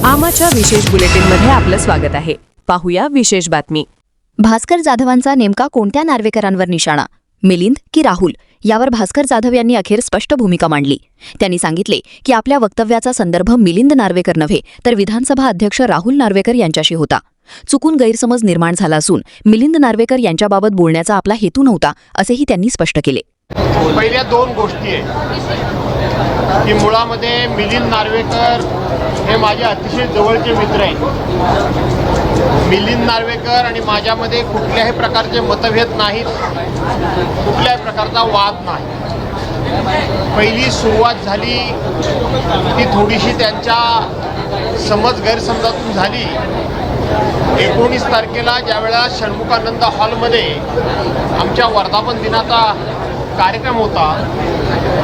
आमाच्या विशेष बुलेटिनमध्ये आपलं स्वागत आहे. पाहूया विशेष बातमी. भास्कर जाधवांचा नेमका कोणत्या नार्वेकरांवर निशाणा, मिलिंद की राहुल, यावर भास्कर जाधव यांनी अखेर स्पष्ट भूमिका मांडली. त्यांनी सांगितले की आपल्या वक्तव्याचा संदर्भ मिलिंद नार्वेकर नव्हे तर विधानसभा अध्यक्ष राहुल नार्वेकर यांच्याशी होता. चुकून गैरसमज निर्माण झाला असून मिलिंद नार्वेकर यांच्याबाबत बोलण्याचा आपला हेतू नव्हता, असेही त्यांनी स्पष्ट केले. पहिल्या दोन गोष्टी आहेत की मुळामध्ये मिलिंद नार्वेकर हे माझे अतिशय जवळचे मित्र आहेत. मिलिंद नार्वेकर आणि माझ्यामध्ये कुठल्याही प्रकारचे मतभेद नाहीत, कुठल्याही प्रकारचा वाद नाही. पहिली सुरुवात झाली ती थोडीशी त्यांच्या गैरसमजातून झाली. 19 तारखेला ज्यावेळेला षण्मुखानंद हॉलमध्ये आमच्या वर्धापन दिनाचा कार्यक्रम होता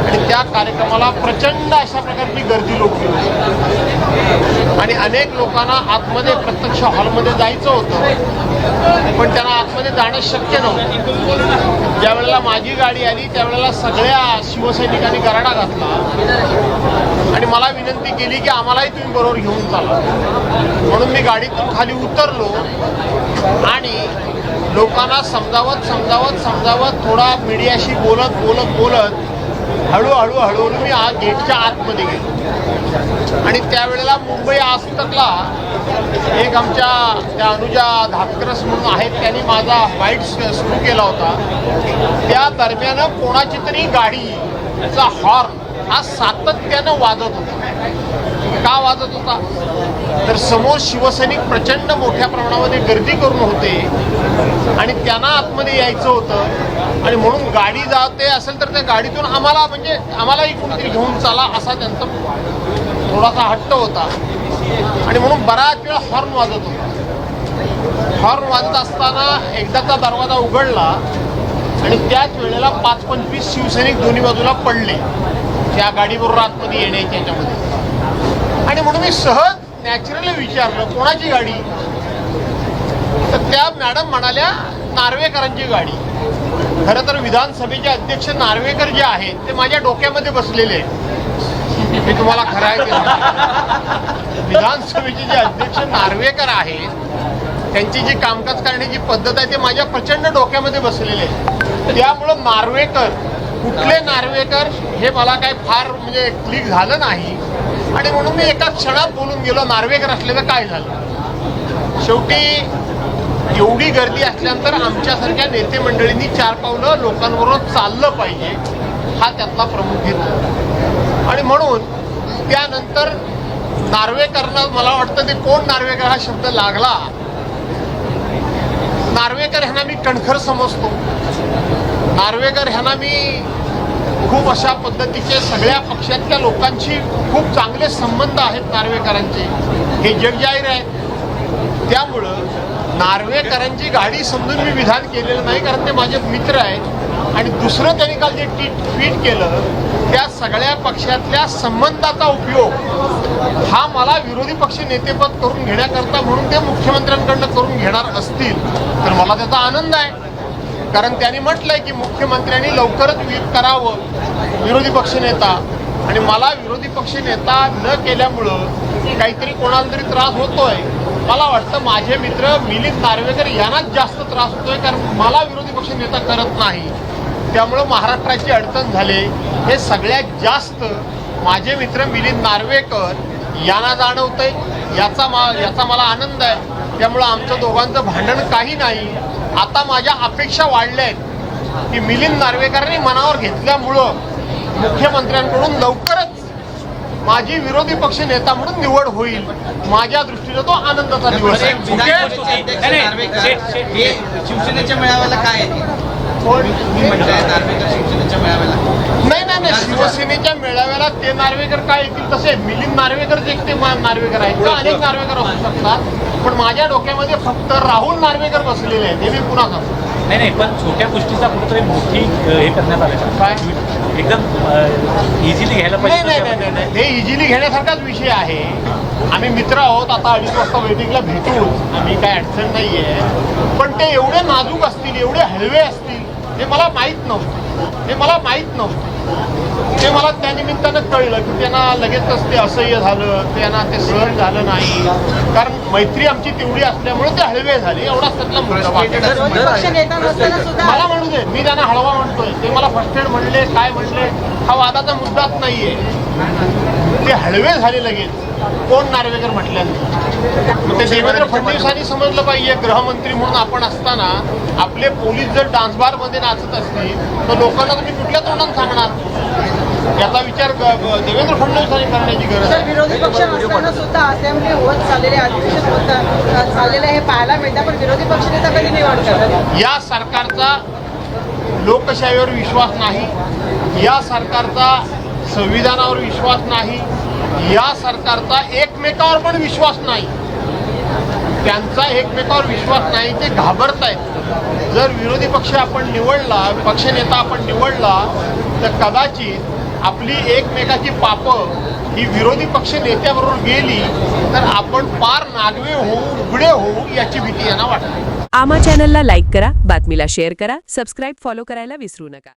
आणि त्या कार्यक्रमाला प्रचंड अशा प्रकारची गर्दी लोकली होती आणि अनेक लोकांना आतमध्ये प्रत्यक्ष हॉलमध्ये जायचं होतं, पण त्यांना आतमध्ये जाणं शक्य नव्हतं. ज्यावेळेला माझी गाडी आली त्यावेळेला सगळ्या शिवसैनिकांनी गराडा घातला आणि मला विनंती केली की आम्हालाही तुम्ही बरोबर घेऊन चाला. म्हणून मी गाडीतून खाली उतरलो आणि लोकांना समजावत थोडा मीडियाशी बोलत हळूहळू मी गेटच्या आतमध्ये गेलो. आणि त्यावेळेला मुंबई आज तकला एक आमच्या त्या अनुजा धाकरस म्हणून आहेत, त्यांनी माझा वाईट सुरू केला होता. त्या दरम्यान कोणाची तरी गाडीचा हॉर्न हा सातत्यानं वाजत होता. का वाजत होता तर समोर शिवसैनिक प्रचंड मोठ्या प्रमाणामध्ये गर्दी करून होते आणि त्यांना आतमध्ये यायचं होतं आणि म्हणून गाडी जाते असेल तर त्या गाडीतून आम्हालाही कोणीतरी घेऊन चाला असा त्यांचा थोडासा हट्ट होता आणि म्हणून बराच वेळ हॉर्न वाजत होता. हॉर्न वाजत असताना एकदाचा दरवाजा उघडला आणि त्याच वेळेला 5-25 शिवसैनिक दोन्ही बाजूला पडले त्या गाडीबरोबर आतमध्ये येण्याच्या याच्यामध्ये. आणि म्हणून मी सहज नॅचरली विचारलं कोणाची गाडी, तर त्या मॅडम म्हणाल्या नार्वेकरांची गाडी. खरं तर विधानसभेचे अध्यक्ष नार्वेकर जे आहेत ते माझ्या डोक्यामध्ये बसलेले आहेत. मी तुम्हाला खरं आहे ते विधानसभेचे जे अध्यक्ष नार्वेकर आहेत त्यांची जी कामकाज करण्याची पद्धत आहे ते माझ्या प्रचंड डोक्यामध्ये बसलेले आहे. त्यामुळं नार्वेकर कुठले नार्वेकर हे मला काही फार क्लिक झालं नाही आणि म्हणून मी एका क्षणात बोलून गेलो नार्वेकर असलेलं काय झालं. शेवटी एवढी गर्दी असल्यानंतर आमच्यासारख्या नेते मंडळींनी 4 पावलं लोकांबरोबर चाललं पाहिजे, हा त्यातला प्रमुख हेतू. आणि म्हणून त्यानंतर नार्वेकरनं मला वाटतं ते कोण नार्वेकर हा शब्द लागला. नार्वेकर ह्यांना मी कणखर समजतो. नार्वेकर ह्यांना मी खूप अशा पद्धतीचे सगळ्या पक्षातल्या लोकांशी खूप चांगले संबंध आहेत नार्वेकरांचे, हे जगजाहीर आहे. त्यामुळं नार्वेकरांची गाडी समजून मी विधान केलेलं नाही, कारण ते माझे मित्र आहेत. आणि दुसरं त्यांनी काल जे ट्विट केलं त्या सगळ्या पक्षातल्या संबंधाचा उपयोग हा मला विरोधी पक्ष नेतेपद करून घेण्याकरता म्हणून ते मुख्यमंत्र्यांकडनं करून घेणार असतील तर मला त्याचा आनंद आहे. कारण त्यांनी म्हटलंय की मुख्यमंत्र्यांनी लवकरच करावं विरोधी पक्षनेता, आणि मला विरोधी पक्षनेता न केल्यामुळं काहीतरी कोणाला तरी त्रास होतोय. मला वाटतं माझे मित्र मिलिंद नार्वेकर यांनाच जास्त त्रास होतोय, कारण मला विरोधी पक्षनेता करत नाही. त्यामुळं महाराष्ट्राची अडचण झाले हे सगळ्यात जास्त माझे मित्र मिलिंद नार्वेकर यांना जाणवतंय. याचा मला आनंद आहे. त्यामुळं आमचं दोघांचं भांडण काही नाही. आता माझ्या अपेक्षा वाढल्या आहेत की मिलिंद नार्वेकरांनी मनावर घेतल्यामुळं मुख्यमंत्र्यांकडून लवकरच माझी विरोधी पक्ष नेता म्हणून निवड होईल. माझ्या दृष्टीने तो आनंदाचा दिवस आहे. शिवसेनेच्या मेळाव्याला काय शिवसेनेच्या मेळाव्याला नाही शिवसेनेच्या मेळाव्याला ते नार्वेकर काय येतील तसे मिलिंद नार्वेकर जे ते नार्वेकर आहेत का अनेक नार्वेकर असू शकतात, पण माझ्या डोक्यामध्ये फक्त राहुल नार्वेकर बसलेले आहेत. हे मी पुन्हा सांगतो. नाही पण छोट्या गोष्टीचा कुठेतरी मोठी हे करण्यात आलं काय एकदम इझिली घ्यायला पाहिजे. नाही हे इझिली घेण्यासारखाच विषय आहे. आम्ही मित्र आहोत, आता 2:30 वाजता वेटिंगला भेटू, आम्ही काय अडचण नाही आहे. पण ते एवढे नाजूक असतील, एवढे हळवे असतील हे मला माहीत नव्हतं. हे मला माहीत नव्हतं. ते मला त्यानिमित्तानं कळलं की त्यांना लगेचच ते असह्य झालं, त्यांना ते सहन झालं नाही. कारण मैत्री आमची तेवढी असल्यामुळे ते हळवे झाले, एवढाच त्यातला मुद्दा. बाकी काय विरोधी पक्ष नेता नसताना सुद्धा मला म्हणू दे, मी त्यांना हळवा म्हणतोय, ते मला फर्स्टेड म्हणले, काय म्हणले, हा वादाचा मुद्दाच नाहीये. ते हळवे झाले लगेच. कोण नार्वेकर म्हटल्यानंतर मग ते देवेंद्र फडणवीसांनी समजलं पाहिजे, गृहमंत्री म्हणून आपण असताना आपले पोलीस जर डान्स बार मध्ये नाचत असतील तर लोकांना तुम्ही कुठल्या तोंडाने सांगणार, याचा विचार देवेंद्र फडणवीसांनी करण्याची गरज तर आहे. विरोधी पक्ष नसताना सुद्धा असेंब्ली होत चाललेले अधिवेशन होत चाललेले हे पाहायला मिळतं, पण विरोधी पक्षनेता कधी निवड करतात? या सरकारचा लोकशाहीवर विश्वास नाही, या सरकारचा संविधानावर विश्वास नाही, या सरकारचा एकमेकावर पण विश्वास नाही. त्यांचा एकमेकावर विश्वास नाही, ते घाबरतायत. जर विरोधी पक्ष आपण निवडला, पक्षनेता आपण निवडला, तर कदाचित आपली एकमेकाची पापं ही विरोधी पक्ष नेत्याबरोबर गेली तर आपण पार नागवे होऊ, उघडे होऊ याची भीती यांना वाटते. आमा चॅनलला लाईक करा, बातमीला शेअर करा, सबस्क्राईब फॉलो करायला विसरू नका.